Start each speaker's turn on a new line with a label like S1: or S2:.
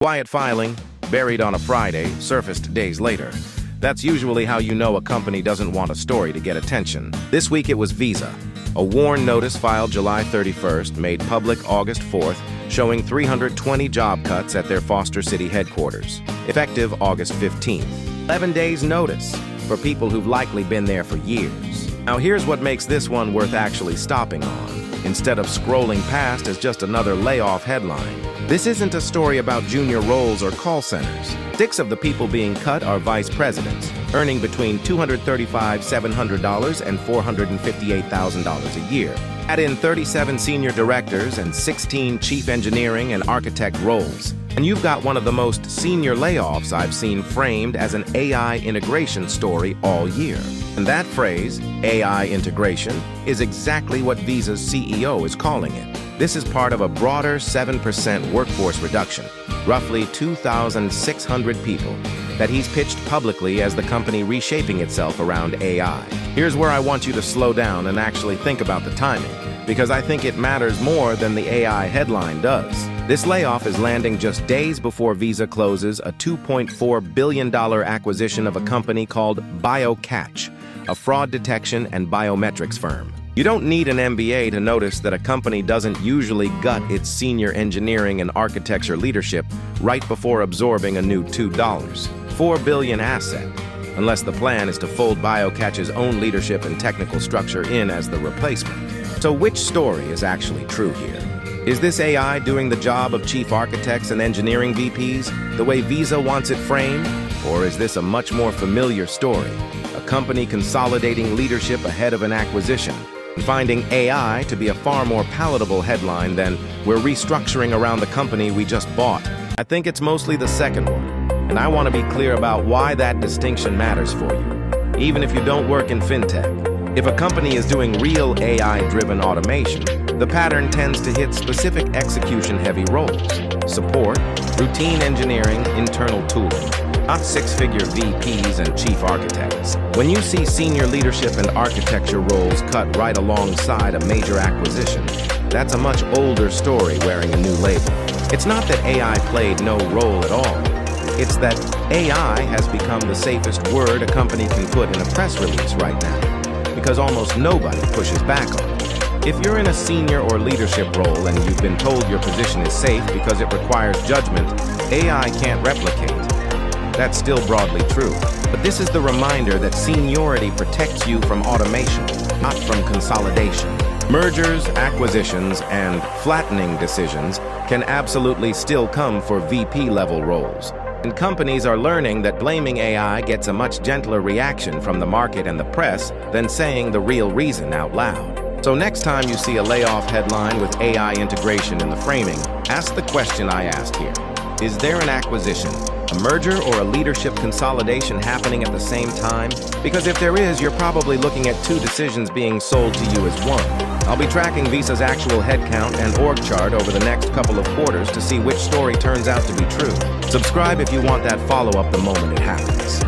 S1: Quiet filing, buried on a Friday, surfaced days later. That's usually how you know a company doesn't want a story to get attention. This week it was Visa. A WARN notice filed July 31st, made public August 4th, showing 320 job cuts at their Foster City headquarters, effective August 15th. 11 days notice for people who've likely been there for years. Now here's what makes this one worth actually stopping on, instead of scrolling past as just another layoff headline. This isn't a story about junior roles or call centers. 6 of the people being cut are vice presidents, earning between $235,700 and $458,000 a year. Add in 37 senior directors and 16 chief engineering and architect roles, and you've got one of the most senior layoffs I've seen framed as an AI integration story all year. And that phrase, AI integration, is exactly what Visa's CEO is calling it. This is part of a broader 7% workforce reduction, roughly 2,600 people, that he's pitched publicly as the company reshaping itself around AI. Here's where I want you to slow down and actually think about the timing, because I think it matters more than the AI headline does. This layoff is landing just days before Visa closes a $2.4 billion acquisition of a company called BioCatch, a fraud detection and biometrics firm. You don't need an MBA to notice that a company doesn't usually gut its senior engineering and architecture leadership right before absorbing a new $4 billion asset, unless the plan is to fold BioCatch's own leadership and technical structure in as the replacement. So which story is actually true here? Is this AI doing the job of chief architects and engineering VPs, the way Visa wants it framed? Or is this a much more familiar story, a company consolidating leadership ahead of an acquisition, and finding AI to be a far more palatable headline than "we're restructuring around the company we just bought"? I think it's mostly the second one, and I want to be clear about why that distinction matters for you, even if you don't work in fintech. If a company is doing real AI-driven automation, the pattern tends to hit specific execution-heavy roles: support, routine engineering, internal tooling, not six-figure VPs and chief architects. When you see senior leadership and architecture roles cut right alongside a major acquisition, that's a much older story wearing a new label. It's not that AI played no role at all. It's that AI has become the safest word a company can put in a press release right now, because almost nobody pushes back on it. If you're in a senior or leadership role and you've been told your position is safe because it requires judgment AI can't replicate, that's still broadly true. But this is the reminder that seniority protects you from automation, not from consolidation. Mergers, acquisitions, and flattening decisions can absolutely still come for VP-level roles. And companies are learning that blaming AI gets a much gentler reaction from the market and the press than saying the real reason out loud. So next time you see a layoff headline with AI integration in the framing, ask the question I asked here. Is there an acquisition, a merger, or a leadership consolidation happening at the same time? Because if there is, you're probably looking at 2 decisions being sold to you as one. I'll be tracking Visa's actual headcount and org chart over the next couple of quarters to see which story turns out to be true. Subscribe if you want that follow-up the moment it happens.